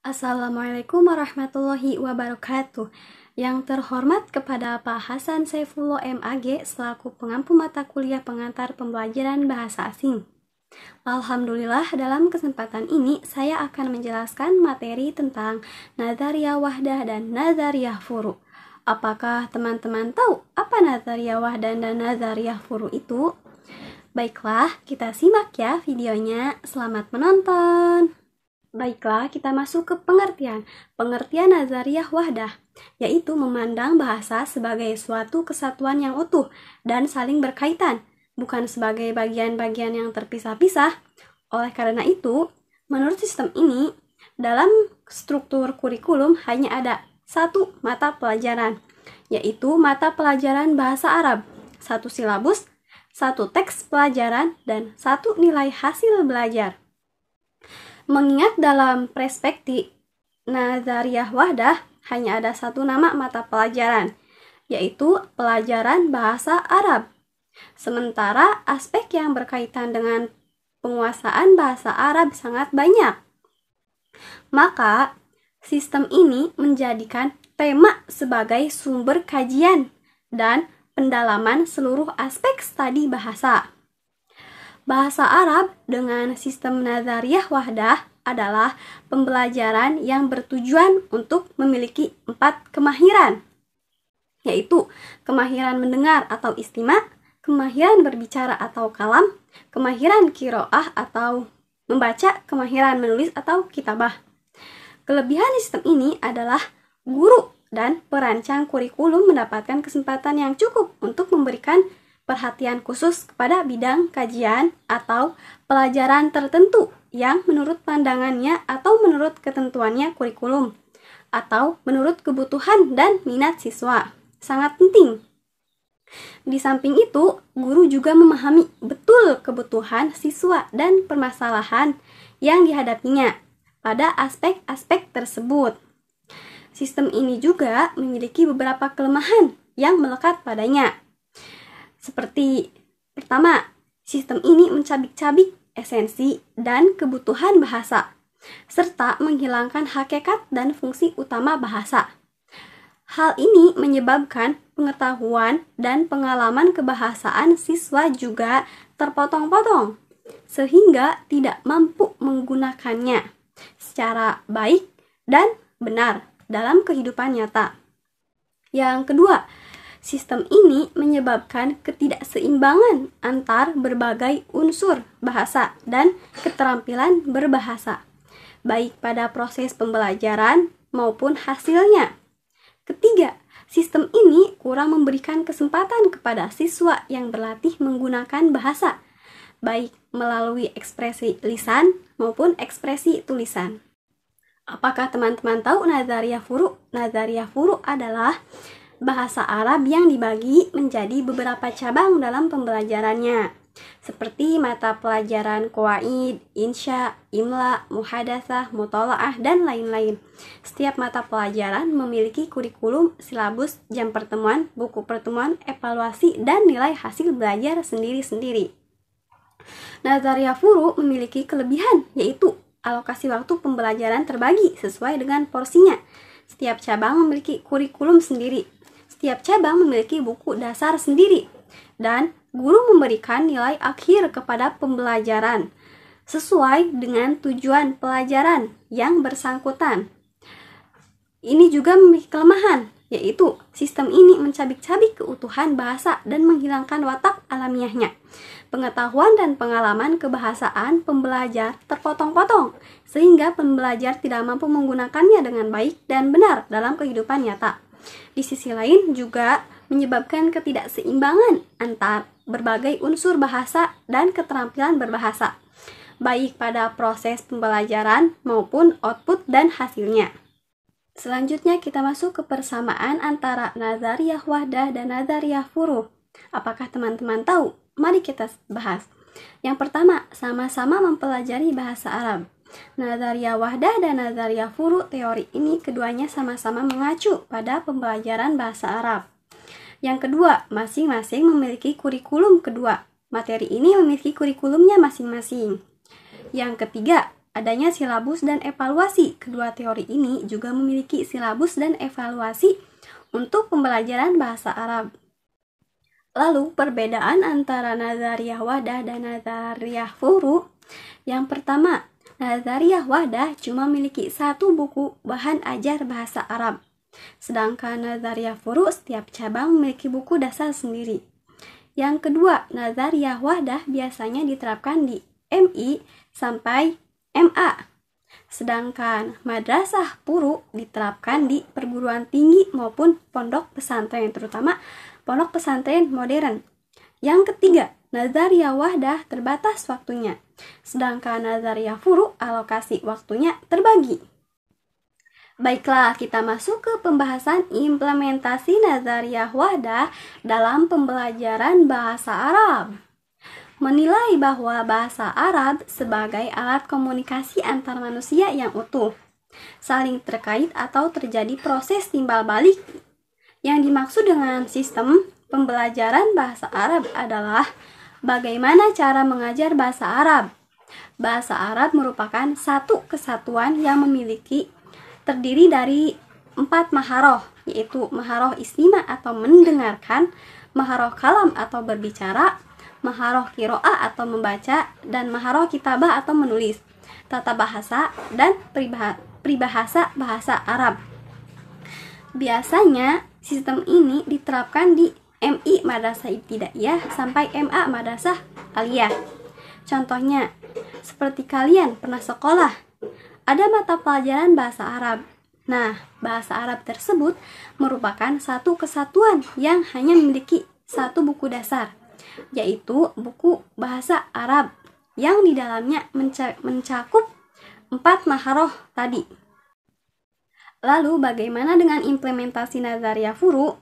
Assalamualaikum warahmatullahi wabarakatuh. Yang terhormat kepada Pak Hasan Saifullah MAG selaku pengampu mata kuliah pengantar pembelajaran bahasa asing. Alhamdulillah, dalam kesempatan ini saya akan menjelaskan materi tentang nazariyah wahdah dan nazariyah furu'. Apakah teman-teman tahu apa nazariyah wahdah dan nazariyah furu' itu? Baiklah, kita simak ya videonya. Selamat menonton. Baiklah, kita masuk ke pengertian. Pengertian nazariyah wahdah, yaitu memandang bahasa sebagai suatu kesatuan yang utuh dan saling berkaitan, bukan sebagai bagian-bagian yang terpisah-pisah. Oleh karena itu, menurut sistem ini, dalam struktur kurikulum hanya ada satu mata pelajaran, yaitu mata pelajaran bahasa Arab, satu silabus, satu teks pelajaran, dan satu nilai hasil belajar. Mengingat dalam perspektif nazariyah wahdah hanya ada satu nama mata pelajaran, yaitu pelajaran bahasa Arab. Sementara aspek yang berkaitan dengan penguasaan bahasa Arab sangat banyak. Maka, sistem ini menjadikan tema sebagai sumber kajian dan pendalaman seluruh aspek studi bahasa. Bahasa Arab dengan sistem nazariyah wahdah adalah pembelajaran yang bertujuan untuk memiliki 4 kemahiran, yaitu kemahiran mendengar atau istima', kemahiran berbicara atau kalam, kemahiran qiraah atau membaca, kemahiran menulis atau kitabah. Kelebihan sistem ini adalah guru dan perancang kurikulum mendapatkan kesempatan yang cukup untuk memberikan perhatian khusus kepada bidang kajian atau pelajaran tertentu yang menurut pandangannya atau menurut ketentuannya kurikulum atau menurut kebutuhan dan minat siswa. Sangat penting. Di samping itu, guru juga memahami betul kebutuhan siswa dan permasalahan yang dihadapinya pada aspek-aspek tersebut. Sistem ini juga memiliki beberapa kelemahan yang melekat padanya. Seperti pertama, sistem ini mencabik-cabik esensi dan kebutuhan bahasa, serta menghilangkan hakikat dan fungsi utama bahasa. Hal ini menyebabkan pengetahuan dan pengalaman kebahasaan siswa juga terpotong-potong, sehingga tidak mampu menggunakannya secara baik dan benar dalam kehidupan nyata. Yang kedua, sistem ini menyebabkan ketidakseimbangan antar berbagai unsur bahasa dan keterampilan berbahasa, baik pada proses pembelajaran maupun hasilnya. Ketiga, sistem ini kurang memberikan kesempatan kepada siswa yang berlatih menggunakan bahasa, baik melalui ekspresi lisan maupun ekspresi tulisan. Apakah teman-teman tahu nazariyah furu'? Nazariyah furu' adalah bahasa Arab yang dibagi menjadi beberapa cabang dalam pembelajarannya, seperti mata pelajaran qawaid, insya, imla, muhadatsah, muthala'ah, dan lain-lain. Setiap mata pelajaran memiliki kurikulum, silabus, jam pertemuan, buku pertemuan, evaluasi, dan nilai hasil belajar sendiri-sendiri. Nazariyah furu' memiliki kelebihan, yaitu alokasi waktu pembelajaran terbagi sesuai dengan porsinya. Setiap cabang memiliki kurikulum sendiri. Setiap cabang memiliki buku dasar sendiri, dan guru memberikan nilai akhir kepada pembelajaran sesuai dengan tujuan pelajaran yang bersangkutan. Ini juga memiliki kelemahan, yaitu sistem ini mencabik-cabik keutuhan bahasa dan menghilangkan watak alamiahnya. Pengetahuan dan pengalaman kebahasaan pembelajar terpotong-potong, sehingga pembelajar tidak mampu menggunakannya dengan baik dan benar dalam kehidupan nyata. Di sisi lain juga menyebabkan ketidakseimbangan antar berbagai unsur bahasa dan keterampilan berbahasa, baik pada proses pembelajaran maupun output dan hasilnya. Selanjutnya kita masuk ke persamaan antara nazariyah wahdah dan nazariyah furu'. Apakah teman-teman tahu? Mari kita bahas. Yang pertama, sama-sama mempelajari bahasa Arab. Nazariyah wahdah dan nazariyah furu' teori ini keduanya sama-sama mengacu pada pembelajaran bahasa Arab. Yang kedua, masing-masing memiliki kurikulum kedua. Materi ini memiliki kurikulumnya masing-masing. Yang ketiga, adanya silabus dan evaluasi. Kedua teori ini juga memiliki silabus dan evaluasi untuk pembelajaran bahasa Arab. Lalu, perbedaan antara nazariyah wadah dan nazariyah furu. Yang pertama, nazariyah wadah cuma memiliki satu buku bahan ajar bahasa Arab. Sedangkan nazariyah furu setiap cabang memiliki buku dasar sendiri. Yang kedua, nazariyah wadah biasanya diterapkan di MI sampai MA. Sedangkan madrasah furu diterapkan di perguruan tinggi maupun pondok pesantren, terutama pondok pesantren modern. Yang ketiga, nazariyah wahdah terbatas waktunya, sedangkan nazariyah furu alokasi waktunya terbagi. Baiklah, kita masuk ke pembahasan implementasi nazariyah wahdah dalam pembelajaran bahasa Arab. Menilai bahwa bahasa Arab sebagai alat komunikasi antar manusia yang utuh, saling terkait atau terjadi proses timbal balik. Yang dimaksud dengan sistem pembelajaran bahasa Arab adalah bagaimana cara mengajar bahasa Arab. Bahasa Arab merupakan satu kesatuan yang terdiri dari 4 maharoh, yaitu maharoh istima atau mendengarkan, maharoh kalam atau berbicara, maharoh kiro'ah atau membaca, dan maharoh kitabah atau menulis, tata bahasa, dan peribahasa bahasa Arab. Biasanya sistem ini diterapkan di MI Madrasah Ibtidaiyah sampai MA Madrasah Aliyah. Contohnya, seperti kalian pernah sekolah, ada mata pelajaran bahasa Arab. Nah, bahasa Arab tersebut merupakan satu kesatuan yang hanya memiliki satu buku dasar, yaitu buku bahasa Arab yang di dalamnya mencakup 4 maharoh tadi. Lalu bagaimana dengan implementasi nazariyah furu?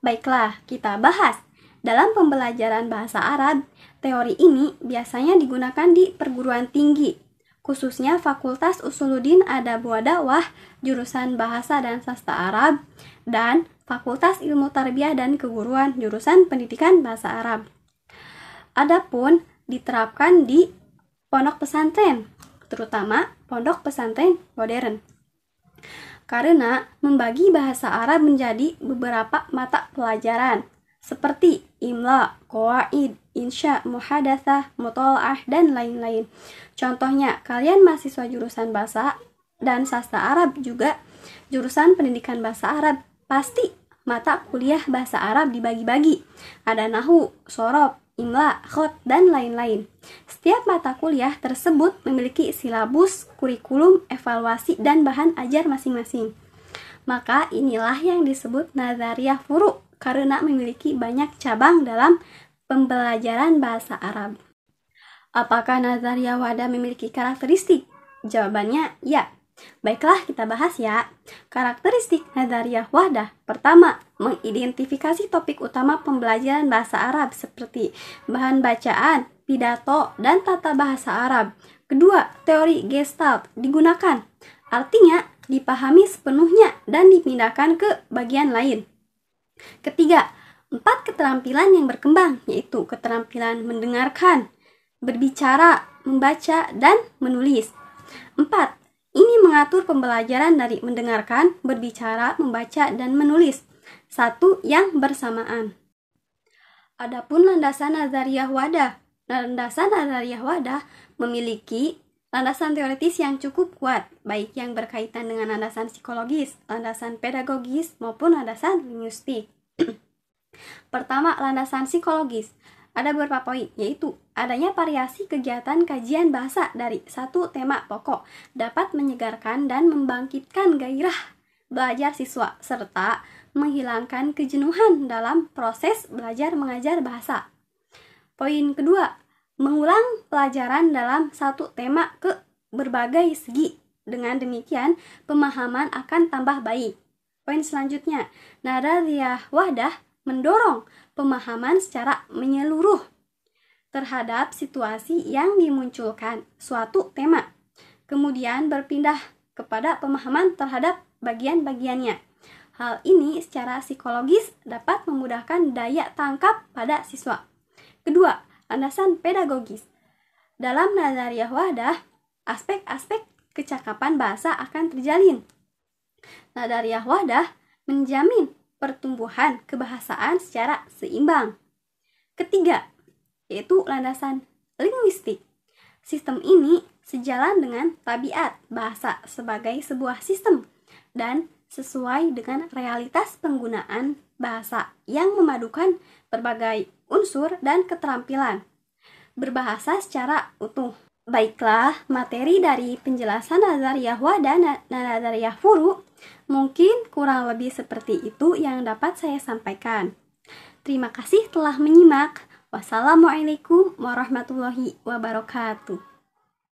Baiklah, kita bahas. Dalam pembelajaran bahasa Arab, teori ini biasanya digunakan di perguruan tinggi, khususnya Fakultas Usuluddin Adab wa Dakwah, jurusan Bahasa dan Sastra Arab, dan Fakultas Ilmu Tarbiyah dan Keguruan, jurusan Pendidikan Bahasa Arab. Adapun diterapkan di pondok pesantren, terutama pondok pesantren modern. Karena membagi bahasa Arab menjadi beberapa mata pelajaran seperti imla, qawaid, insya, muhadatsah, muthala'ah, dan lain-lain. Contohnya, kalian mahasiswa jurusan bahasa dan sastra Arab juga jurusan pendidikan bahasa Arab, pasti mata kuliah bahasa Arab dibagi-bagi. Ada nahwu, shorof, imla, khot, dan lain-lain. Setiap mata kuliah tersebut memiliki silabus, kurikulum, evaluasi, dan bahan ajar masing-masing. Maka inilah yang disebut nazariyah furu, karena memiliki banyak cabang dalam pembelajaran bahasa Arab. Apakah nazariyah wadah memiliki karakteristik? Jawabannya ya. Baiklah, kita bahas ya. Karakteristik nazariyah wadah. Pertama, mengidentifikasi topik utama pembelajaran bahasa Arab seperti bahan bacaan, pidato, dan tata bahasa Arab. Kedua, teori Gestalt digunakan. Artinya, dipahami sepenuhnya dan dipindahkan ke bagian lain. Ketiga, 4 keterampilan yang berkembang, yaitu keterampilan mendengarkan, berbicara, membaca, dan menulis. 4. Ini mengatur pembelajaran dari mendengarkan, berbicara, membaca, dan menulis, satu yang bersamaan. Adapun landasan nazariyah wadah. Landasan nazariyah wadah memiliki landasan teoritis yang cukup kuat, baik yang berkaitan dengan landasan psikologis, landasan pedagogis, maupun landasan linguistik. Pertama, landasan psikologis. Ada beberapa poin, yaitu adanya variasi kegiatan kajian bahasa dari satu tema pokok dapat menyegarkan dan membangkitkan gairah belajar siswa, serta menghilangkan kejenuhan dalam proses belajar mengajar bahasa. Poin kedua, mengulang pelajaran dalam satu tema ke berbagai segi. Dengan demikian, pemahaman akan tambah baik. Poin selanjutnya, nazariyah wadah mendorong pemahaman secara menyeluruh terhadap situasi yang dimunculkan suatu tema, kemudian berpindah kepada pemahaman terhadap bagian-bagiannya. Hal ini secara psikologis dapat memudahkan daya tangkap pada siswa. Kedua, landasan pedagogis. Dalam nazariyah wadah, aspek-aspek kecakapan bahasa akan terjalin. Nadariyah wahdah menjamin pertumbuhan kebahasaan secara seimbang. Ketiga, yaitu landasan linguistik. Sistem ini sejalan dengan tabiat bahasa sebagai sebuah sistem dan sesuai dengan realitas penggunaan bahasa yang memadukan berbagai unsur dan keterampilan berbahasa secara utuh. Baiklah, materi dari penjelasan nazariyah wahdah dan nazariyah furu mungkin kurang lebih seperti itu yang dapat saya sampaikan. Terima kasih telah menyimak. Wassalamualaikum warahmatullahi wabarakatuh.